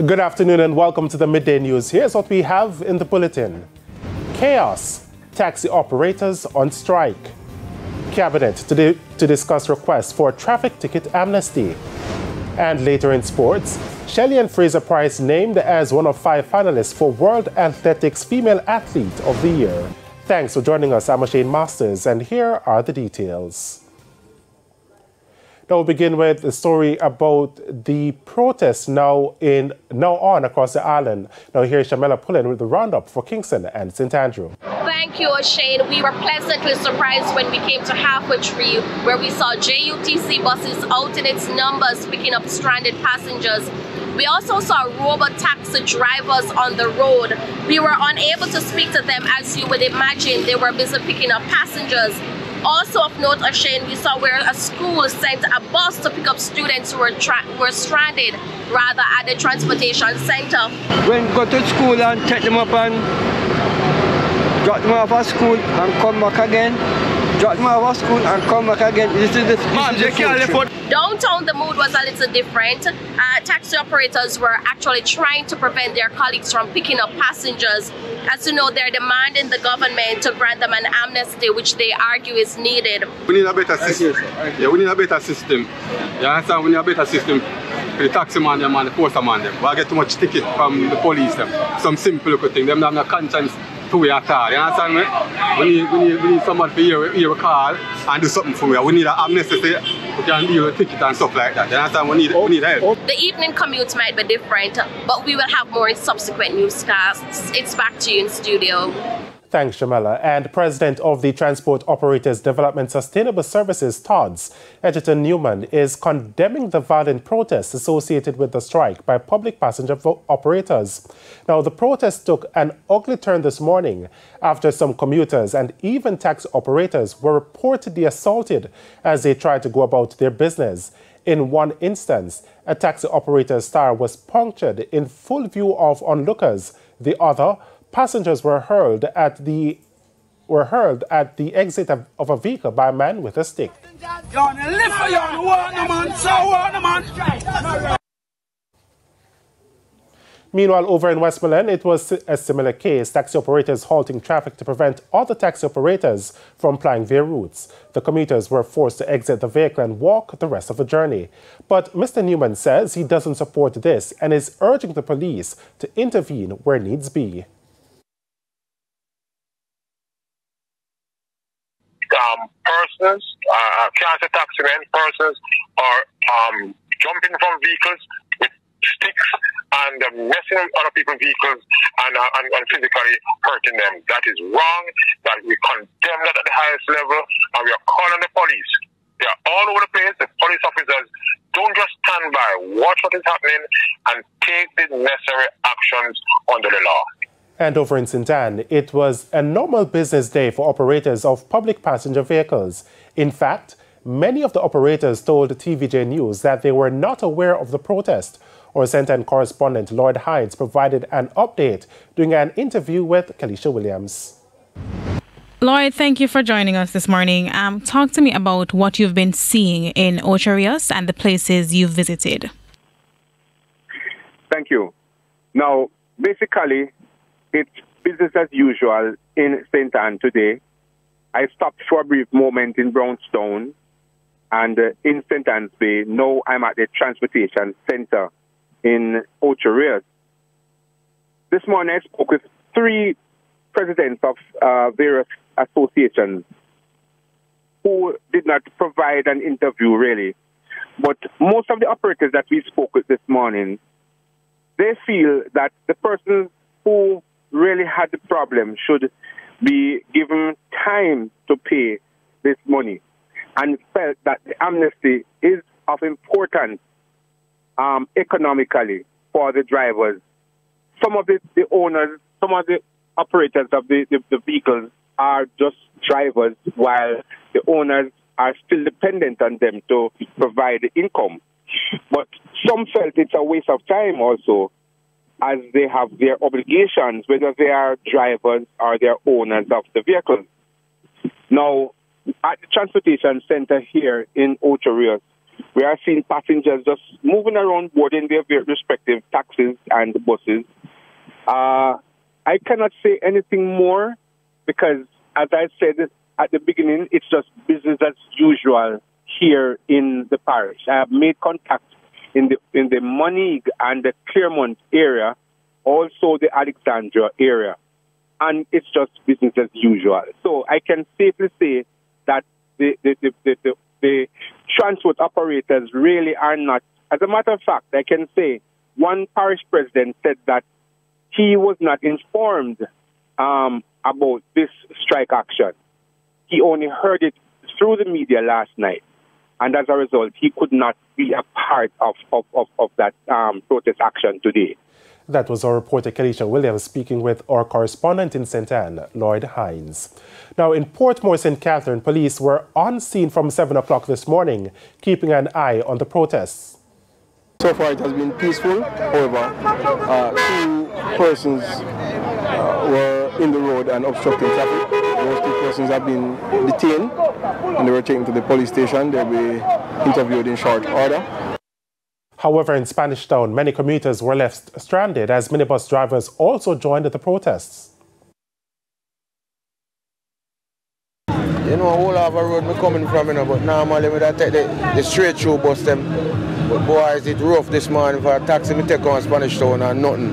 Good afternoon and welcome to the Midday News. Here's what we have in the bulletin. Chaos. Taxi operators on strike. Cabinet to discuss requests for traffic ticket amnesty. And later in sports, Shelley and Fraser Price named as one of 5 finalists for World Athletics Female Athlete of the Year. Thanks for joining us. I'm Shane Masters, and here are the details. Now we'll begin with the story about the protests now on across the island. Now here's Shamela Pullen with the roundup for Kingston and St. Andrew. Thank you, Shane. We were pleasantly surprised when we came to Halfway Tree, where we saw JUTC buses out in its numbers picking up stranded passengers. We also saw robot taxi drivers on the road. We were unable to speak to them, as you would imagine. They were busy picking up passengers. Also of note, Shane, we saw where a school sent a bus to pick up students who were stranded rather at the transportation center. When go to school and take them up and drop them off at school and come back again. Drop them off at school and come back again. This is the Downtown, the mood was a little different. Taxi operators were actually trying to prevent their colleagues from picking up passengers. As you know, they're demanding the government to grant them an amnesty, which they argue is needed. We need a better system. Yeah, we need a better system. You understand? We need a better system for the taxi man and the postman them. We get too much ticket from the police them. Some simple little thing. Them have no conscience to we at all. You understand me? We need somebody to hear a call and do something for me. We need an amnesty. We can deal with ticket and stuff like that. You understand? We need help. The evening commute might be different, but we will have more in subsequent newscasts. It's back to you in studio. Thanks, Shamela. And President of the Transport Operators Development Sustainable Services, TODS, Edgerton Newman, is condemning the violent protests associated with the strike by public passenger operators. Now, the protest took an ugly turn this morning after some commuters and even taxi operators were reportedly assaulted as they tried to go about their business. In one instance, a taxi operator's tire was punctured in full view of onlookers. The other, passengers were hurled at the exit of a vehicle by a man with a stick. Meanwhile, over in Westmoreland, it was a similar case, taxi operators halting traffic to prevent other taxi operators from plying their routes. The commuters were forced to exit the vehicle and walk the rest of the journey. But Mr. Newman says he doesn't support this and is urging the police to intervene where needs be. Persons, can't say taximen, persons are jumping from vehicles with sticks and messing with other people's vehicles and physically hurting them. That is wrong. That we condemn that at the highest level, and we are calling the police. They are all over the place. The police officers don't just stand by, watch what is happening, and take the necessary actions under the law. And over in St. Anne, it was a normal business day for operators of public passenger vehicles. In fact, many of the operators told TVJ News that they were not aware of the protest. Our St. Anne correspondent Lloyd Hines provided an update during an interview with Kalisha Williams. Lloyd, thank you for joining us this morning. Talk to me about what you've been seeing in Ocho Rios and the places you've visited. Thank you. Now, basically, it's business as usual in St. Anne today. I stopped for a brief moment in Brownstone and in St. Anne's Bay. Now I'm at the transportation center in Ocho Rios. This morning I spoke with 3 presidents of various associations who did not provide an interview really. But most of the operators that we spoke with this morning, they feel that the persons who really had the problem should be given time to pay this money, and felt that the amnesty is of importance economically for the drivers. Some of the owners, some of the operators of the vehicles are just drivers, while the owners are still dependent on them to provide the income. But some felt it's a waste of time also, as they have their obligations, whether they are drivers or they are owners of the vehicles. Now, at the transportation center here in Ocho Rios, We are seeing passengers just moving around boarding their respective taxis and buses. I cannot say anything more because, as I said at the beginning, it's just business as usual here in the parish. I have made contact in the Moneague and the Claremont area, also the Alexandria area, and it's just business as usual. So I can safely say that the transport operators really are not. As a matter of fact, I can say one parish president said that he was not informed about this strike action. He only heard it through the media last night. And as a result, he could not be a part of that protest action today. That was our reporter, Kelisha Williams, speaking with our correspondent in St. Anne, Lloyd Hines. Now, in Portmore, St. Catherine, police were on scene from 7 o'clock this morning, keeping an eye on the protests. So far, it has been peaceful. However, 2 persons were in the road and obstructing traffic. Those 2 persons have been detained and they were taken to the police station. They'll be interviewed in short order. However, in Spanish Town, many commuters were left stranded as minibus drivers also joined the protests. You know, all over road me coming from, you know, but normally we take the straight through bus them. But boys, it rough this morning for a taxi me take on Spanish Town and nothing.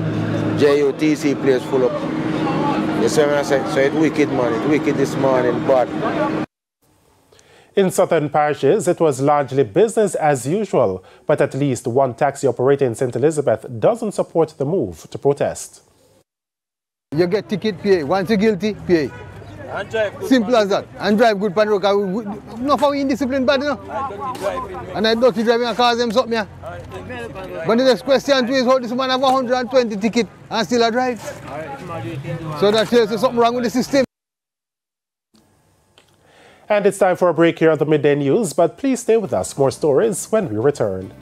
JUTC place full up. You see what I say? So it's wicked, man. It's wicked this morning, bad. In southern parishes, it was largely business as usual, but at least one taxi operator in St. Elizabeth doesn't support the move to protest. You get ticket, pay. Once you're guilty, pay. Simple as that. And drive good pan road. Not for indiscipline bad, you know. And I dirty driving a car them something. Yeah. But the next question is how this man have 120 ticket and still a drive. So that tells you something wrong with the system. And it's time for a break here on the Midday News, but please stay with us. More stories when we return.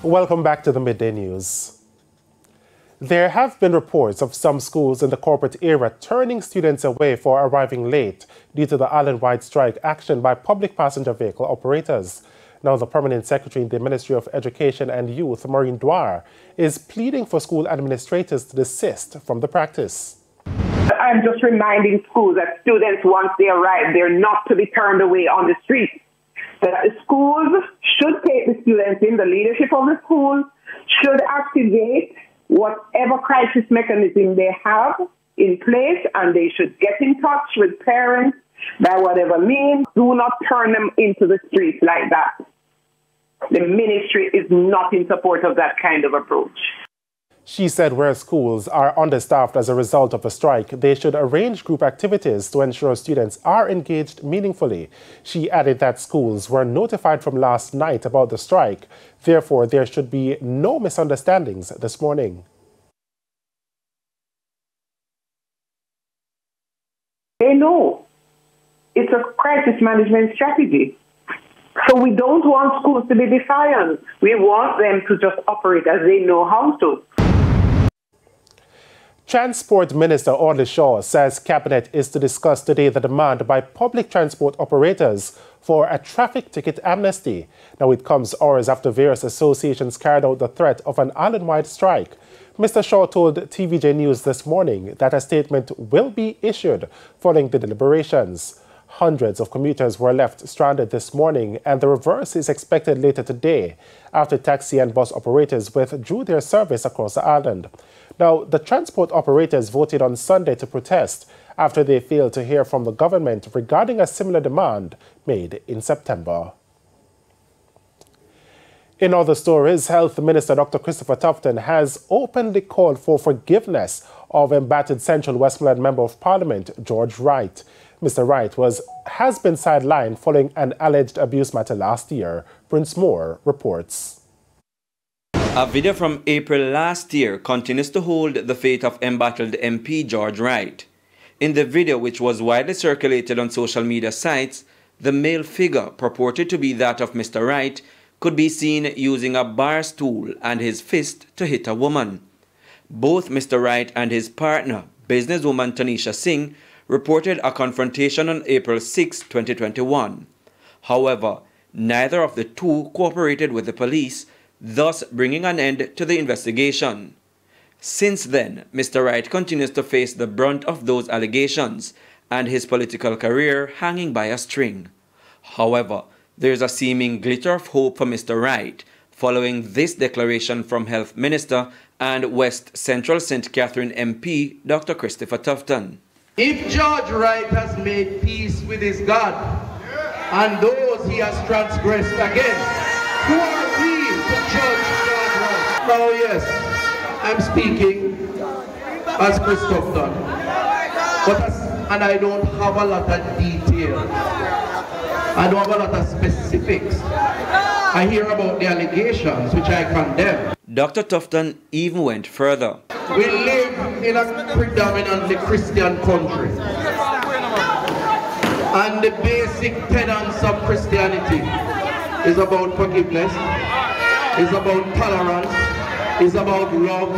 Welcome back to the Midday News. There have been reports of some schools in the corporate area turning students away for arriving late due to the island-wide strike action by public passenger vehicle operators. Now, the Permanent Secretary in the Ministry of Education and Youth, Maureen Dwyer, is pleading for school administrators to desist from the practice. I'm just reminding schools that students, once they arrive, they're not to be turned away on the street. That the schools should take the students in, the leadership of the school should activate whatever crisis mechanism they have in place, and they should get in touch with parents by whatever means. Do not turn them into the streets like that. The ministry is not in support of that kind of approach. She said where schools are understaffed as a result of the strike, they should arrange group activities to ensure students are engaged meaningfully. She added that schools were notified from last night about the strike. Therefore, there should be no misunderstandings this morning. They know it's a crisis management strategy. So we don't want schools to be defiant. We want them to just operate as they know how to. Transport Minister Audley Shaw says Cabinet is to discuss today the demand by public transport operators for a traffic ticket amnesty. Now, it comes hours after various associations carried out the threat of an island-wide strike. Mr. Shaw told TVJ News this morning that a statement will be issued following the deliberations. Hundreds of commuters were left stranded this morning, and the reverse is expected later today after taxi and bus operators withdrew their service across the island. Now, the transport operators voted on Sunday to protest after they failed to hear from the government regarding a similar demand made in September. In other stories, Health Minister Dr. Christopher Tufton has openly called for forgiveness of embattled Central Westmoreland Member of Parliament George Wright. Mr. Wright has been sidelined following an alleged abuse matter last year. Prince Moore reports. A video from April last year continues to hold the fate of embattled MP George Wright. In the video, which was widely circulated on social media sites, the male figure purported to be that of Mr. Wright could be seen using a bar stool and his fist to hit a woman. Both Mr. Wright and his partner, businesswoman Tanisha Singh, reported a confrontation on April 6, 2021. However, Neither of the two cooperated with the police, thus bringing an end to the investigation. Since then, Mr. Wright continues to face the brunt of those allegations and his political career hanging by a string. However, there is a seeming glitter of hope for Mr. Wright following this declaration from Health Minister and West Central St. Catherine MP, Dr. Christopher Tufton. If George Wright has made peace with his God and those he has transgressed against, who are we to judge George Wright? Oh yes, I'm speaking as Chris Tufton, and I don't have a lot of detail. I don't have a lot of specifics. I hear about the allegations, which I condemn. Dr. Tufton even went further. We live in a predominantly Christian country. And the basic tenets of Christianity is about forgiveness, is about tolerance, is about love,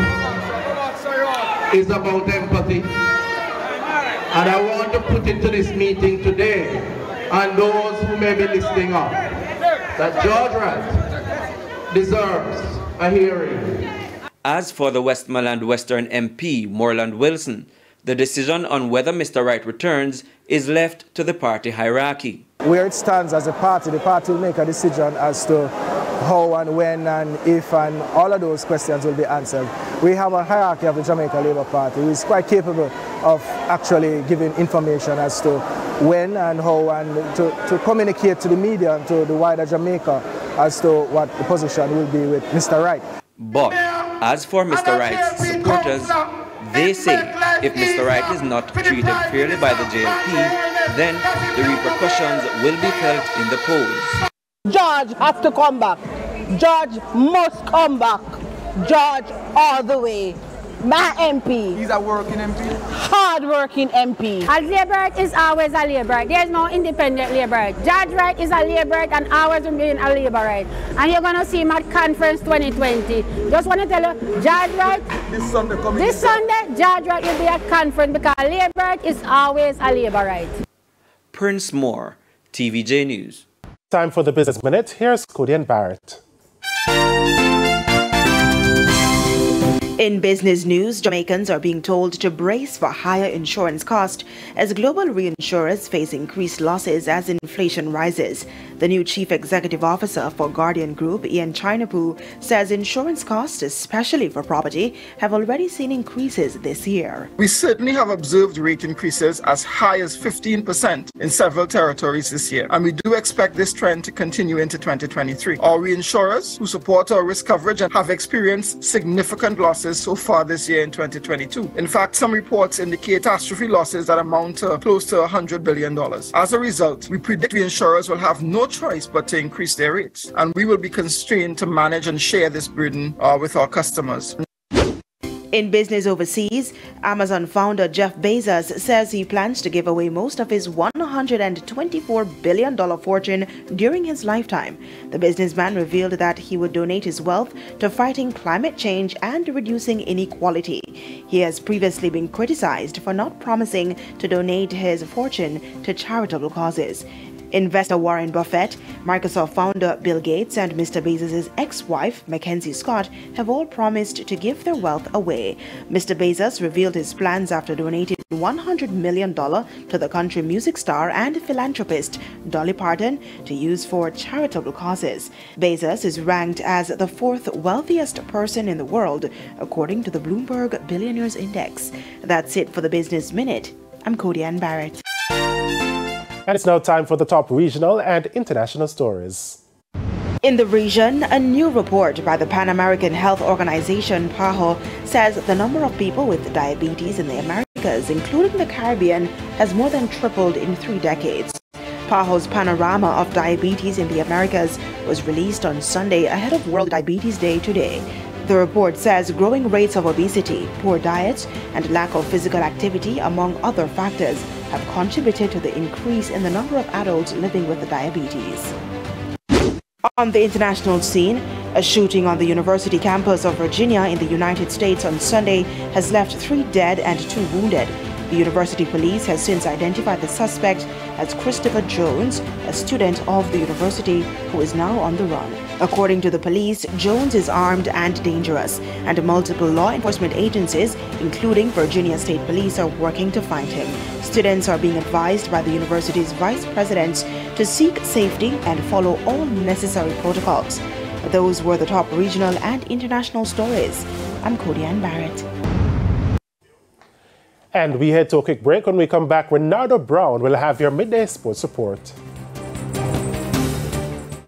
is about empathy. And I want to put into this meeting today, and those who may be listening up, that George Wright deserves a hearing. As for the Westmoreland Western MP, Moreland Wilson, the decision on whether Mr. Wright returns is left to the party hierarchy. Where it stands as a party, the party will make a decision as to how and when and if and all of those questions will be answered. We have a hierarchy of the Jamaica Labour Party who is quite capable of actually giving information as to when and how and to communicate to the media and to the wider Jamaica as to what the position will be with Mr. Wright. But as for Mr. Wright's supporters, they say if Mr. Wright is not treated fairly by the JLP, then the repercussions will be felt in the polls. George has to come back. George must come back. George all the way. My MP. He's a working MP? Hard-working MP. A labourite is always a labourite. There's no independent labourite. George Wright is a labourite and always will be a labourite. And you're going to see him at Conference 2020. Just want to tell you, George Wright, this Sunday, George Wright will be at Conference because a labourite is always a labourite. Prince Moore, TVJ News. Time for the Business Minute. Here's Cody and Barrett. In business news, Jamaicans are being told to brace for higher insurance costs as global reinsurers face increased losses as inflation rises. The new Chief Executive Officer for Guardian Group, Ian Chinapu, says insurance costs, especially for property, have already seen increases this year. We certainly have observed rate increases as high as 15% in several territories this year, and we do expect this trend to continue into 2023. Our reinsurers, who support our risk coverage, and have experienced significant losses so far this year in 2022. In fact, some reports indicate catastrophe losses that amount to close to $100 billion. As a result, we predict reinsurers will have no choice but to increase their rates, and we will be constrained to manage and share this burden with our customers. In business overseas, Amazon founder Jeff Bezos says he plans to give away most of his $124 billion fortune during his lifetime. The businessman revealed that he would donate his wealth to fighting climate change and reducing inequality. He has previously been criticized for not promising to donate his fortune to charitable causes. Investor Warren Buffett, Microsoft founder Bill Gates, and Mr. Bezos' ex-wife, Mackenzie Scott, have all promised to give their wealth away. Mr. Bezos revealed his plans after donating $100 million to the country music star and philanthropist Dolly Parton to use for charitable causes. Bezos is ranked as the fourth wealthiest person in the world, according to the Bloomberg Billionaires Index. That's it for the Business Minute. I'm Cody Ann Barrett. And it's now time for the top regional and international stories. In the region, a new report by the Pan American Health Organization, PAHO, says the number of people with diabetes in the Americas, including the Caribbean, has more than tripled in 3 decades. PAHO's Panorama of Diabetes in the Americas was released on Sunday ahead of World Diabetes Day today. The report says growing rates of obesity, poor diet, and lack of physical activity, among other factors, have contributed to the increase in the number of adults living with diabetes. On the international scene, a shooting on the university campus of Virginia in the United States on Sunday has left 3 dead and 2 wounded. The university police has since identified the suspect as Christopher Jones, a student of the university who is now on the run. According to the police, Jones is armed and dangerous, and multiple law enforcement agencies, including Virginia State Police, are working to find him. Students are being advised by the university's vice presidents to seek safety and follow all necessary protocols. Those were the top regional and international stories. I'm Cody-Ann Barrett. And we head to a quick break. When we come back, Renardo Brown will have your midday sports report.